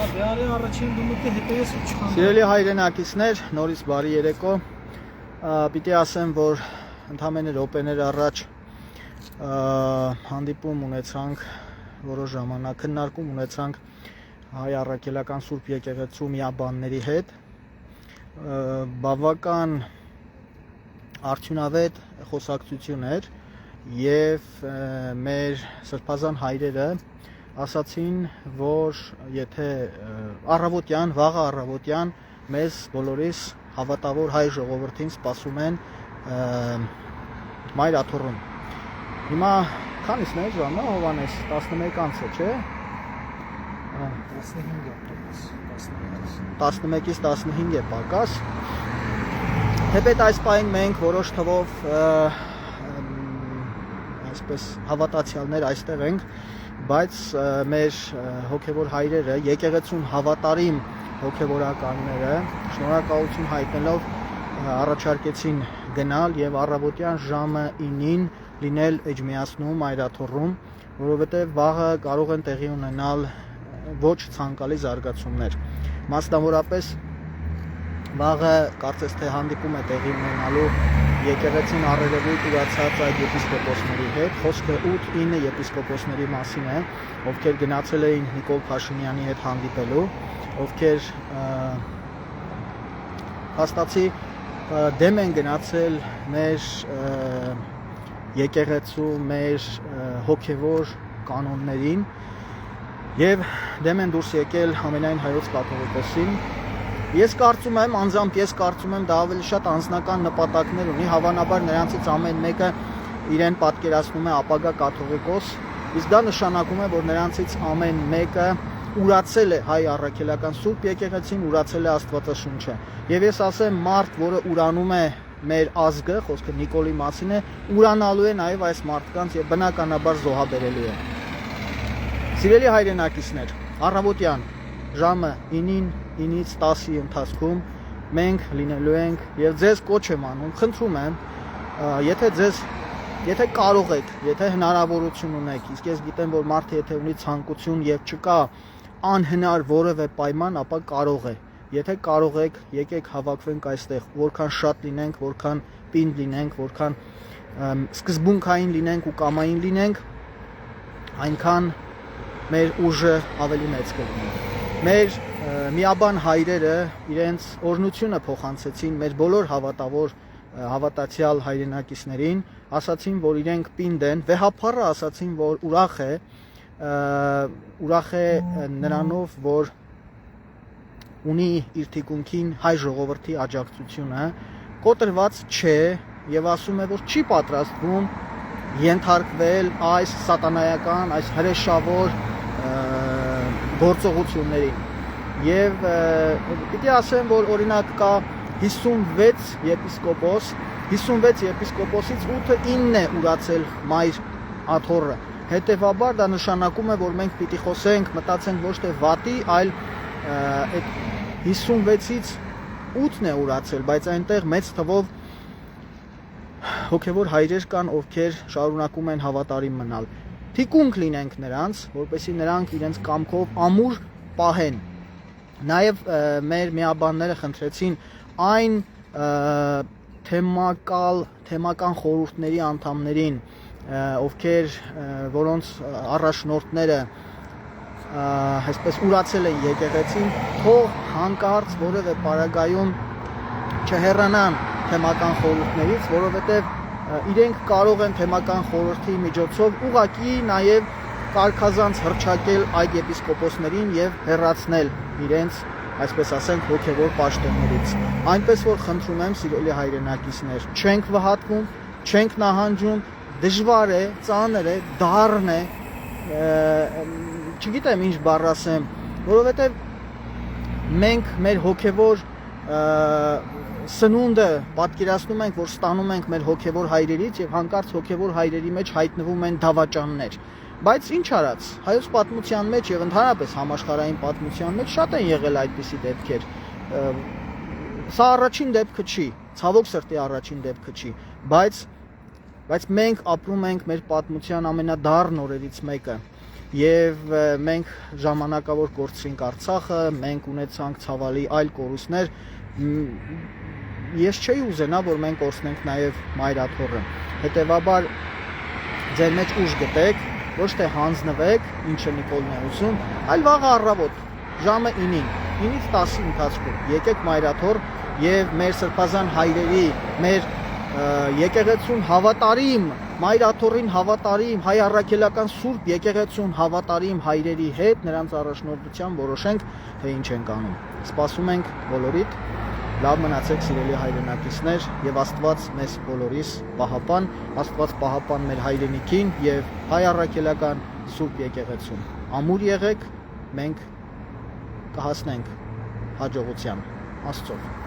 Բյարի առաջին դումուկի հետևից ու չխանդա։ Սիրելի հայրենակիցներ, նորից բարի երեկո։ Պիտի ասեմ, որ ընդամենը րոպեներ առաջ հանդիպում ունեցանք, որոշ ժամանակ քննարկում ունեցանք հայ առաքելական Սուրբ եկեղեցու միաբանների հետ։ Բավական արդյունավետ խոսակցություն էր եւ մեր սրբազան հայրերը ասացին, որ եթե վաղ առավոտյան մեզ բոլորիս հավատավոր հայ ժողովրդին սպասում են Մայրաթոռում։ Հիմա քանիսն է ժամը, Հովանես, 11-ից է, չէ։ 11-ից 15 է պակաս։ Թեպետ այս պահին մենք որոշ թվով այսպես հավատացյալներ այստեղ ենք, բայց մեր հոգևոր հայրերը, եկեղեցուն հավատարիմ հոգևորականները շնորհակալություն հայտնելով առաջարկեցին գնալ եւ առավոտյան ժամը 9-ին լինել Էջմիածնում Մայրաթոռում, որովհետեւ վաղը կարող են տեղի ունենալ ոչ ցանկալի զարգացումներ։ Մասնավորապես վաղը կարծես թե հանդիպում է տեղի ունենալու եկեղեցին առերևույթ ուրացած այդ եպիսկոպոսների հետ, խոսքը 8-9 եպիսկոպոսների մասին է, ովքեր գնացել էին Նիկոլ Փաշինյանի հետ հանդիպելու, ովքեր հաստատի դեմ են գնացել մեր եկեղեցու, մեր հոգևոր կանոններին եւ դեմ են դուրս եկել ամենայն հայոց կաթողիկոսին։ Ես կարծում եմ, անձամբ ես կարծում եմ, դա ավելի շատ անձնական նպատակներ ունի, հավանաբար նրանցից ամեն մեկը իրեն պատկերացնում է ապագա կաթողիկոս, իսկ դա նշանակում է, որ նրանցից ամեն մեկը ուրացել է հայ առաքելական Սուրբ եկեղեցին, ուրացել է Աստվածաշունչը։ Եվ ես ասեմ, մարդ, որը ուրանում է մեր ազգը, խոսքը Նիկոլի մասին է, ուրանալու է նաև այս մարդկանց եւ բնականաբար զոհաբերելու է։ Սիրելի հայրենակիցներ, առավոտյան ժամը 9-ին 9-ից 10-ի ընթացքում մենք լինելու ենք եւ ձեզ կոչ եմ անում, խնդրում եմ, եթե կարող եք, եթե հնարավորություն ունեք, իսկ ես գիտեմ, որ մարդը եթե ունի ցանկություն եւ չկա անհնար որևէ պայման, ապա կարող է։ Եթե կարող եք, եկեք հավաքվենք այստեղ, որքան շատ լինենք, որքան պինդ լինենք, որքան սկզբունքային լինենք ու կամային լինենք, այնքան մեր ուժը ավելի մեծ կլինի։ Մեր միաբան հայրերը իրենց օրհնությունը փոխանցեցին մեր բոլոր հավատացյալ հայրենակիցներին, ասացին, որ իրենք պինդ են, վեհափառը ասացին, որ ուրախ է նրանով, որ ունի իր թիկունքին հայ ժողովրդի աջակցությունը, կոտրված չէ եւ ասում է, որ չի պատրաստվում ենթարկվել այս սատանայական, այս հրեշավոր գործողություններին։ Եվ պիտի ասեմ, որ օրինակ կա 56 եպիսկոպոս, 56 եպիսկոպոսից 8-ը 9 է ուրացել Մայրաթոռը։ Հետևաբար դա նշանակում է, որ մենք պիտի խոսենք, մտածենք ոչ թե վատի, այլ այդ 56-ից 8-ն է ուրացել, բայց այնտեղ մեծ թվով հոգևոր հայրեր կան, ովքեր շարունակում են հավատարիմ մնալ։ Թիկունք լինենք նրանց, որպեսզի նրանք իրենց կամքով ամուր պահեն։ Նաև մեր միաբանները խնդրեցին այն թեմական խորհուրդների անդամներին, որոնց առաջնորդները այսպես ուրացել են եկեղեցին, թող հանկարծ որևէ պարագայում չհեռանան թեմական խորհուրդներից, որովհետև իրենք կարող են թեմական խորհրդի միջոցով ուղղակի նաև կարգազանց հռչակել այդ եպիսկոպոսներին եւ հեռացնել իրենց, այսպես ասենք, հոգևոր պաշտոններից։ Այնպես որ խնդրում եմ, սիրելի հայրենակիցներ, չենք վհատվում, չենք նահանջում, դժվար է, ծանր է, դառն է, չգիտեմ ինչ բառ ասեմ, որովհետեւ մենք մեր հոգևոր սնունդը պատկերացնում ենք, որ ստանում ենք մեր հոգևոր հայրերից եւ հանկարծ հոգևոր հայրերի մեջ հայտնվում են դավաճաններ։ Բայց ինչ արած, հայոց պատմության մեջ եւ ընդհանրապես համաշխարհային պատմության մեջ շատ են եղել այդպիսի դեպքեր։ Սա առաջին դեպքը չի, ցավոք սրտի առաջին դեպքը չի, բայց մենք ապրում ենք մեր պատմության ամենադառն օրերից մեկը եւ մենք ժամանակավոր կորցրինք Արցախը, մենք ունեցանք ցավալի այլ կորուստներ։ Ես չէի ուզենա, որ մենք կորցնենք նաեւ Մայրաթորը։ Հետևաբար ձեր մեջ ուժ գտեք, ոչ թե հանձնվեք, ինչը Նիկոլն է ուզում, այլ վաղ առավոտ ժամը 9-ին, 9-ից 10-ի ընթացքում եկեք Մայրաթոր եւ մեր սրբազան հայրերի, մեր եկեղեցուն հավատարիմ, Մայրաթորին հավատարիմ, հայ առաքելական սուրբ եկեղեցուն հավատարիմ հայրերի հետ նրանց առաջնորդությամբ որոշենք, թե ինչ ենք անում։ Սպասում ենք բոլորիդ, լավ մնացեք սիրելի հայրենակիցներ եւ Աստված մեզ բոլորիս պահապան, Աստված պահապան մեր հայրենիքին եւ հայ առաքելական սուրբ եկեղեցուն։ Ամուր եղեք, մենք կհասնենք հաջողության Աստծով։